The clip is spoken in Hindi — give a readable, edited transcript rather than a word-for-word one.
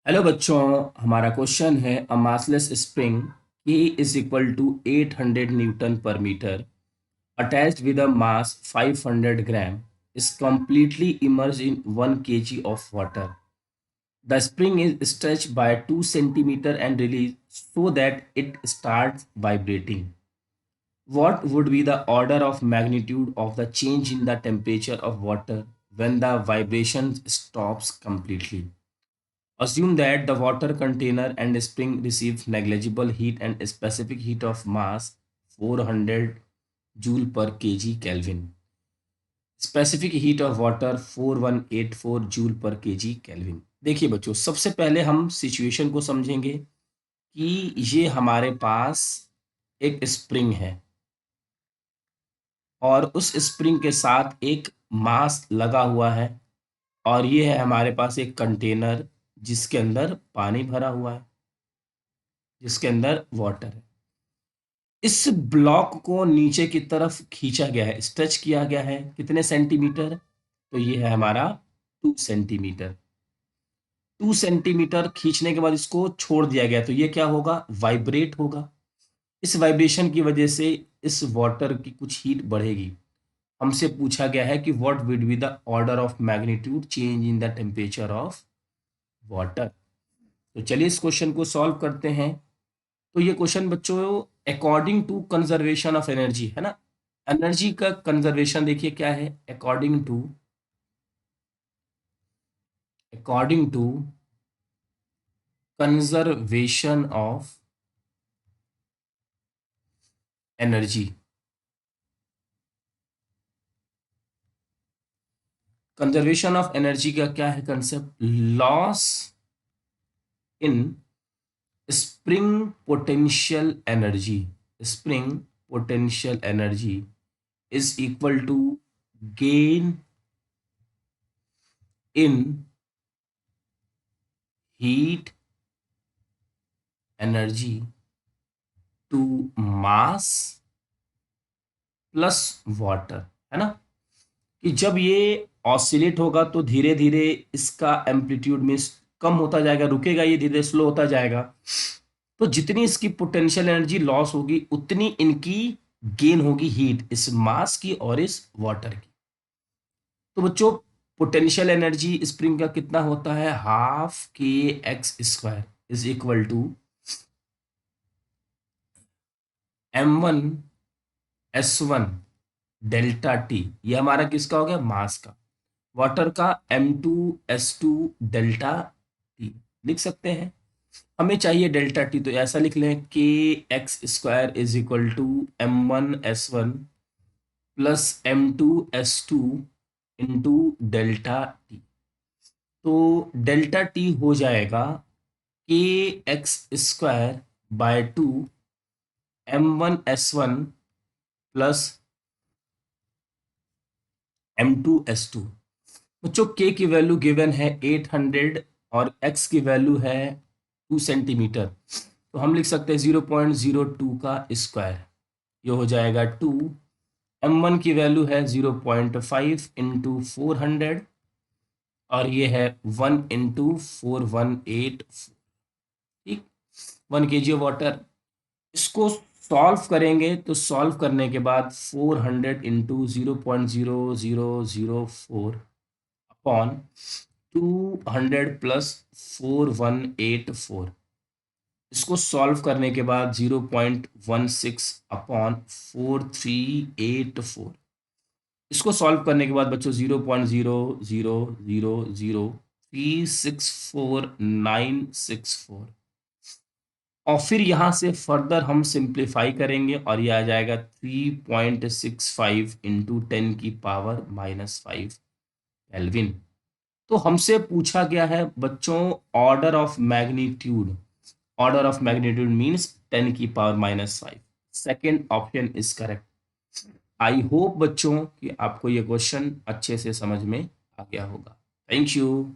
हेलो बच्चों, हमारा क्वेश्चन है a massless spring K is equal to 800 Newton पर metre attached with a mass 500 gram is completely immersed in 1 kg of water. The spring is stretched by 2 centimeter and released so that it starts vibrating. What would be the order of magnitude of the change in the temperature of water when the vibration stops completely? Assume that the water container and spring receives negligible heat and specific heat of mass 400 joule per kg Kelvin. Specific heat of water 4184 joule पर केजी केल्विन। देखिए बच्चों, सबसे पहले हम सिचुएशन को समझेंगे कि ये हमारे पास एक स्प्रिंग है और उस स्प्रिंग के साथ एक मास लगा हुआ है और ये है हमारे पास एक कंटेनर जिसके अंदर पानी भरा हुआ है, जिसके अंदर वाटर है। इस ब्लॉक को नीचे की तरफ खींचा गया है, स्ट्रेच किया गया है। कितने सेंटीमीटर? तो ये है हमारा 2 सेंटीमीटर। 2 सेंटीमीटर खींचने के बाद इसको छोड़ दिया गया, तो ये क्या होगा? वाइब्रेट होगा। इस वाइब्रेशन की वजह से इस वाटर की कुछ हीट बढ़ेगी। हमसे पूछा गया है कि what will be the order of magnitude change in the temperature of water. तो चलिए इस क्वेश्चन को सॉल्व करते हैं। तो ये क्वेश्चन बच्चों according to conservation of energy है ना। एनर्जी का कंजर्वेशन देखिए क्या है। According to conservation of energy. Conservation of energy का क्या है concept? Loss in spring potential energy. Spring potential energy is equal to gain in heat energy to mass plus water, है ना। कि जब ये ऑसिलेट होगा तो धीरे धीरे इसका एम्पलीट्यूड में कम होता जाएगा, रुकेगा, ये धीरे स्लो होता जाएगा। तो जितनी इसकी पोटेंशियल एनर्जी लॉस होगी उतनी इनकी गेन होगी हीट, इस मास की और इस वाटर की। तो बच्चों पोटेंशियल एनर्जी स्प्रिंग का कितना होता है? हाफ के x square is equal to m1 s1 delta T. ये हमारा किसका हो गया? मास का। वाटर का m2 s2 डेल्टा टी लिख सकते हैं। हमें चाहिए डेल्टा टी, तो ऐसा लिख लें के x square is equal to m1 s1 plus m2 s2 into delta T. तो डेल्टा टी हो जाएगा के x square by 2 m1 s1 plus m2 s2। बच्चों के की वैल्यू गिवन है 800 और x की वैल्यू है 2 सेंटीमीटर, तो हम लिख सकते हैं 0.02 का स्क्वायर। ये हो जाएगा 2। m1 की वैल्यू है 0.5 इंटू 400 और ये है 1 इंटू 4184। ठीक, 1 kg वाटर। इसको सॉल्व करेंगे तो सॉल्व करने के बाद 400 इंटू 0.0004 अपॉन 200 प्लस 4184। इसको सॉल्व करने के बाद 0.16 अपॉन 4384। इसको सॉल्व करने के बाद बच्चों 0.0000364 और फिर यहाँ से फर्दर हम सिंप्लीफाई करेंगे और ये आ जाएगा 3.65 इंटू 10⁻⁻5 केल्विन। तो हमसे पूछा गया है बच्चों order of magnitude. Order of magnitude means 10⁻⁻5। Second option is correct. I hope बच्चों कि आपको ये क्वेश्चन अच्छे से समझ में आ गया होगा। Thank you.